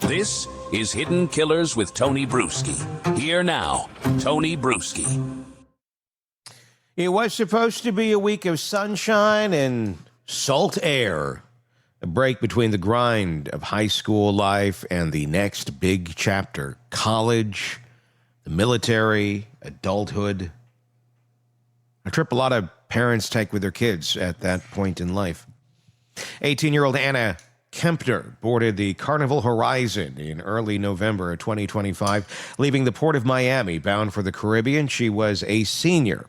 This is Hidden Killers with Tony Brueski. Here now, Tony Brueski. It was supposed to be a week of sunshine and salt air. A break between the grind of high school life and the next big chapter, college, the military, adulthood. A trip a lot of parents take with their kids at that point in life. 18-year-old Anna Kepner boarded the Carnival Horizon in early November of 2025, leaving the port of Miami bound for the Caribbean. She was a senior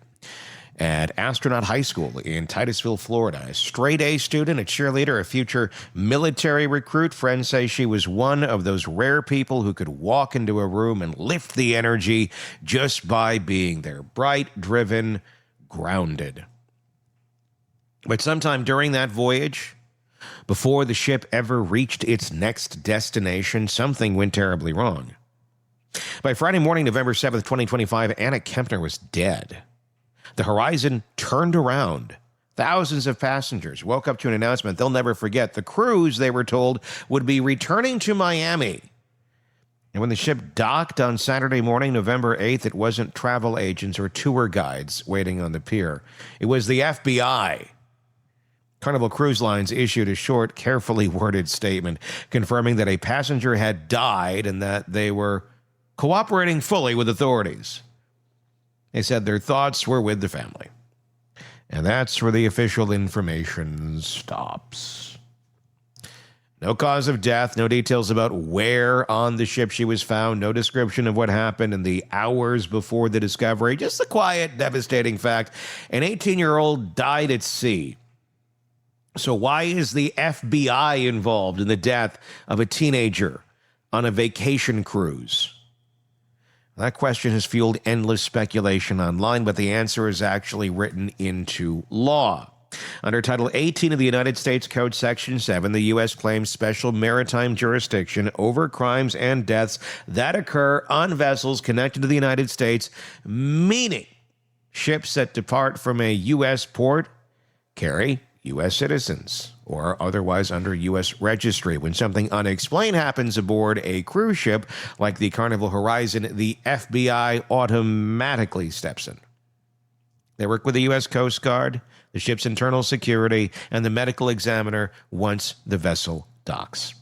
at Astronaut High School in Titusville, Florida. A straight-A student, a cheerleader, a future military recruit. Friends say she was one of those rare people who could walk into a room and lift the energy just by being there. Bright, driven, grounded. But sometime during that voyage, before the ship ever reached its next destination, something went terribly wrong. By Friday morning, November 7th, 2025, Anna Kepner was dead. The Horizon turned around. Thousands of passengers woke up to an announcement they'll never forget. The cruise, they were told, would be returning to Miami. And when the ship docked on Saturday morning, November 8th, it wasn't travel agents or tour guides waiting on the pier. It was the FBI. Carnival Cruise Lines issued a short, carefully worded statement confirming that a passenger had died and that they were cooperating fully with authorities. They said their thoughts were with the family. And that's where the official information stops. No cause of death, no details about where on the ship she was found, no description of what happened in the hours before the discovery, just the quiet, devastating fact: an 18-year-old died at sea. So why is the FBI involved in the death of a teenager on a vacation cruise? That question has fueled endless speculation online, but the answer is actually written into law. Under Title 18 of the United States Code, Section 7, the U.S. claims special maritime jurisdiction over crimes and deaths that occur on vessels connected to the United States, meaning ships that depart from a U.S. port carry U.S. citizens or otherwise under U.S. registry. When something unexplained happens aboard a cruise ship like the Carnival Horizon, the FBI automatically steps in. They work with the U.S. Coast Guard, the ship's internal security, and the medical examiner once the vessel docks.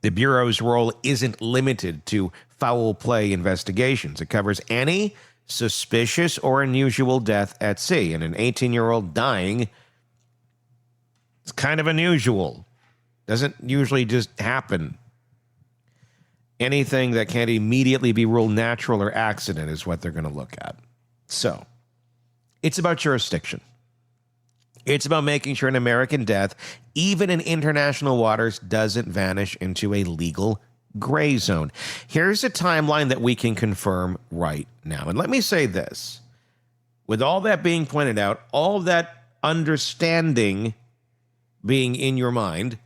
The Bureau's role isn't limited to foul play investigations. It covers any suspicious or unusual death at sea, and an 18-year-old dying, it's kind of unusual. Doesn't usually just happen. Anything that can't immediately be ruled natural or accident is what they're going to look at. So, it's about jurisdiction. It's about making sure an American death, even in international waters, doesn't vanish into a legal gray zone. Here's a timeline that we can confirm right now. And let me say this. With all that being pointed out, all that understanding being in your mind,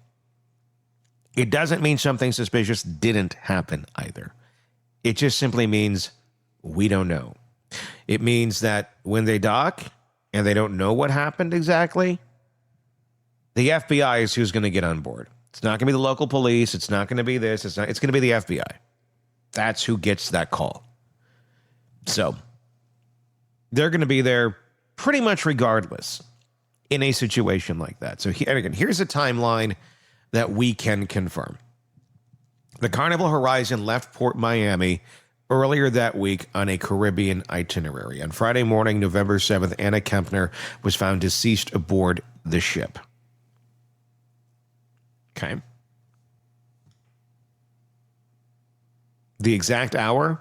it doesn't mean something suspicious didn't happen either. It just simply means we don't know. It means that when they dock and they don't know what happened exactly, the FBI is who's going to get on board. It's not going to be the local police. It's not going to be this. It's going to be the FBI. That's who gets that call. So they're going to be there pretty much regardless in a situation like that. So here's a timeline that we can confirm. The Carnival Horizon left Port Miami earlier that week on a Caribbean itinerary. On Friday morning, November 7th, Anna Kepner was found deceased aboard the ship. Okay. The exact hour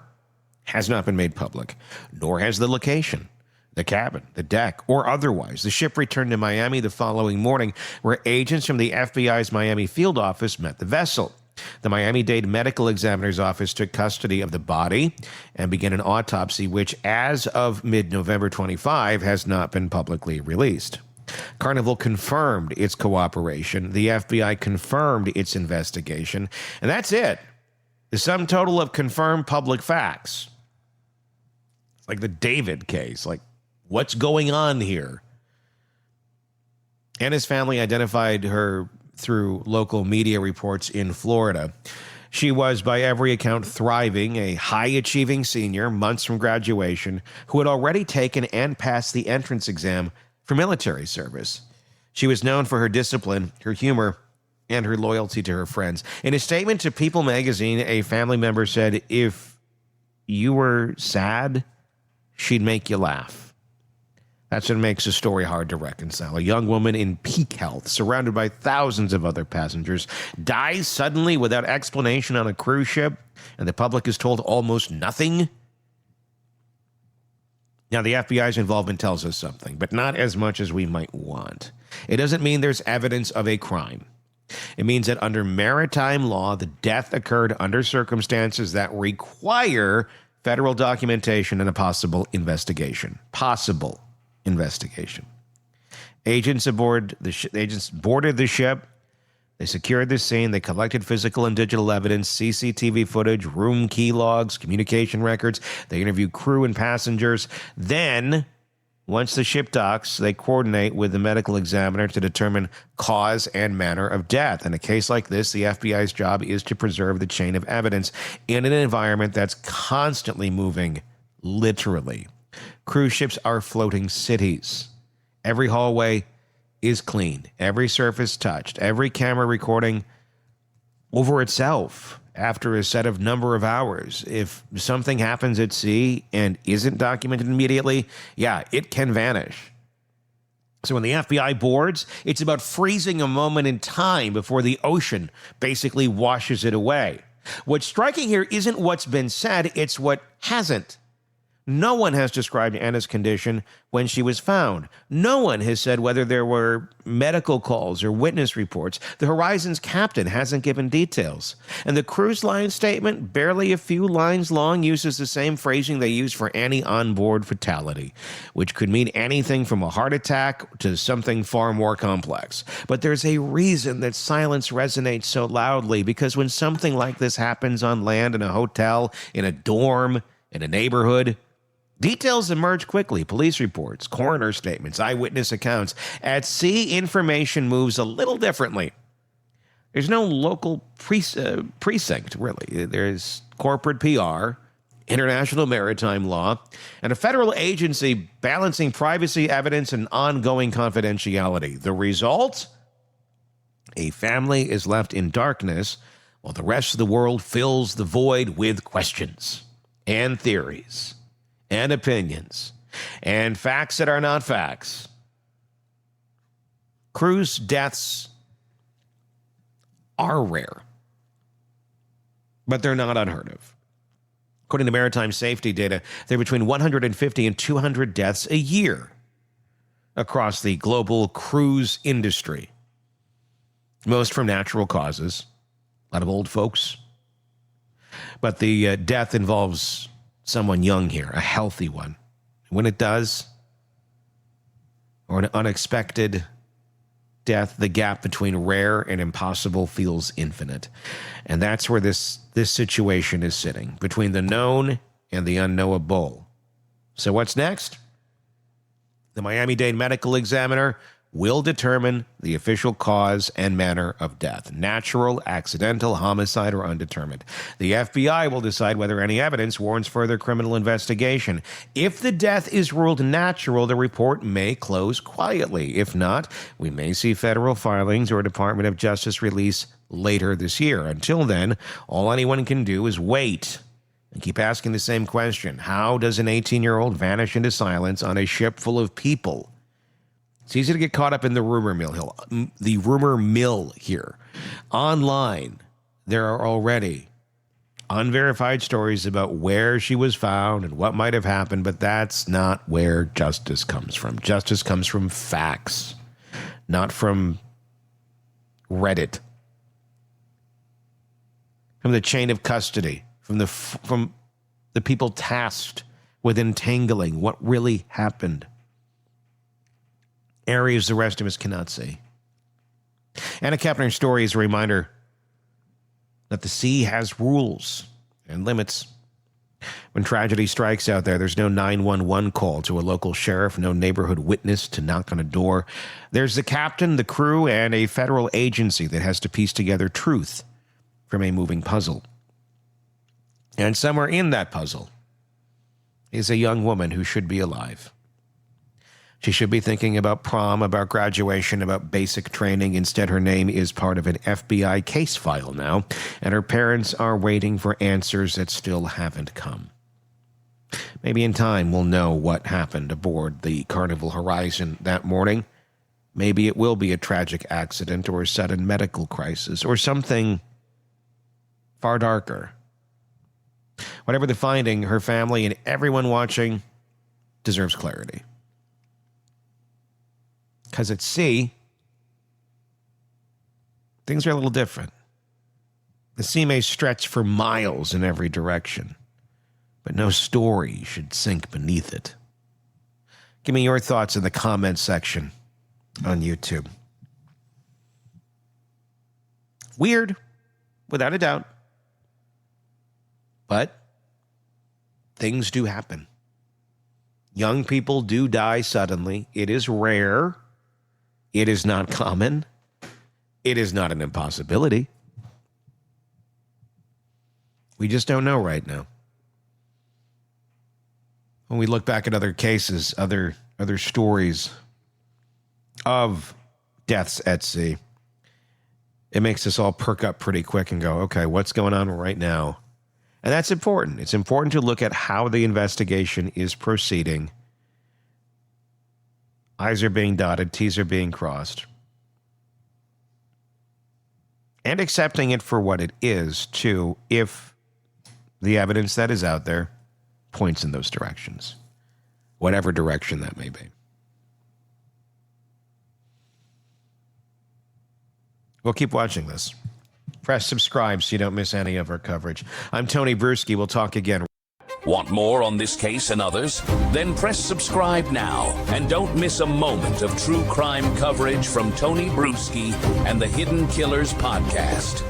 has not been made public, nor has the location, the cabin, the deck, or otherwise. The ship returned to Miami the following morning, where agents from the FBI's Miami field office met the vessel. The Miami-Dade Medical Examiner's Office took custody of the body and began an autopsy, which, as of mid-November 25, has not been publicly released. Carnival confirmed its cooperation. The FBI confirmed its investigation. And that's it. The sum total of confirmed public facts. It's like the David case. Like, what's going on here? Anna's family identified her through local media reports in Florida. She was, by every account, thriving, a high-achieving senior, months from graduation, who had already taken and passed the entrance exam for military service. She was known for her discipline, her humor, and her loyalty to her friends. In a statement to People magazine, a family member said, "If you were sad, she'd make you laugh." That's what makes the story hard to reconcile. A young woman in peak health, surrounded by thousands of other passengers, dies suddenly without explanation on a cruise ship, and the public is told almost nothing. Now, the FBI's involvement tells us something, but not as much as we might want. It doesn't mean there's evidence of a crime. It means that under maritime law, the death occurred under circumstances that require federal documentation and a possible investigation. Agents boarded the ship. They secured the scene. They collected physical and digital evidence, CCTV footage, room key logs, communication records. They interviewed crew and passengers. Then, once the ship docks, they coordinate with the medical examiner to determine cause and manner of death. In a case like this, the FBI's job is to preserve the chain of evidence in an environment that's constantly moving, literally. Cruise ships are floating cities. Every hallway is cleaned, every surface touched, every camera recording over itself after a set of number of hours. If something happens at sea and isn't documented immediately, it can vanish. So when the FBI boards, it's about freezing a moment in time before the ocean basically washes it away. What's striking here isn't what's been said, it's what hasn't. No one has described Anna's condition when she was found. No one has said whether there were medical calls or witness reports. The Horizon's captain hasn't given details. And the cruise line statement, barely a few lines long, uses the same phrasing they use for any onboard fatality, which could mean anything from a heart attack to something far more complex. But there's a reason that silence resonates so loudly, because when something like this happens on land, in a hotel, in a dorm, in a neighborhood, details emerge quickly: police reports, coroner statements, eyewitness accounts. At sea, information moves a little differently. There's no local precinct, really. There's corporate PR, international maritime law, and a federal agency balancing privacy, evidence, and ongoing confidentiality. The result? A family is left in darkness while the rest of the world fills the void with questions and theories and opinions, and facts that are not facts. Cruise deaths are rare, but they're not unheard of. According to maritime safety data, there are between 150 and 200 deaths a year across the global cruise industry. Most from natural causes, a lot of old folks. But the death involves someone young here, a healthy one. When it does, or an unexpected death, the gap between rare and impossible feels infinite. And that's where this situation is sitting, between the known and the unknowable. So what's next? The Miami-Dade medical examiner will determine the official cause and manner of death: natural, accidental, homicide, or undetermined. The FBI will decide whether any evidence warrants further criminal investigation. If the death is ruled natural, the report may close quietly. If not, we may see federal filings or a Department of Justice release later this year. Until then, all anyone can do is wait and keep asking the same question: how does an 18-year-old vanish into silence on a ship full of people? It's easy to get caught up in the rumor mill here. Online, there are already unverified stories about where she was found and what might have happened, but that's not where justice comes from. Justice comes from facts, not from Reddit, from the chain of custody, from the people tasked with entangling what really happened. Areas the rest of us cannot see. Anna Kepner's story is a reminder that the sea has rules and limits. When tragedy strikes out there, there's no 911 call to a local sheriff, no neighborhood witness to knock on a door. There's the captain, the crew, and a federal agency that has to piece together truth from a moving puzzle. And somewhere in that puzzle is a young woman who should be alive. She should be thinking about prom, about graduation, about basic training. Instead, her name is part of an FBI case file now, and her parents are waiting for answers that still haven't come. Maybe in time we'll know what happened aboard the Carnival Horizon that morning. Maybe it will be a tragic accident or a sudden medical crisis or something far darker. Whatever the finding, her family and everyone watching deserves clarity. Because at sea, things are a little different. The sea may stretch for miles in every direction, but no story should sink beneath it. Give me your thoughts in the comments section on YouTube. Weird, without a doubt. But things do happen. Young people do die suddenly. It is rare. It is not common. It is not an impossibility. We just don't know right now. When we look back at other cases, other stories of deaths at sea, it makes us all perk up pretty quick and go, okay, what's going on right now? And that's important. It's important to look at how the investigation is proceeding. I's are being dotted, T's are being crossed. And accepting it for what it is, too, if the evidence that is out there points in those directions. Whatever direction that may be. We'll keep watching this. Press subscribe so you don't miss any of our coverage. I'm Tony Brueski. We'll talk again. Want more on this case and others? Then press subscribe now and don't miss a moment of true crime coverage from Tony Brueski and the Hidden Killers podcast.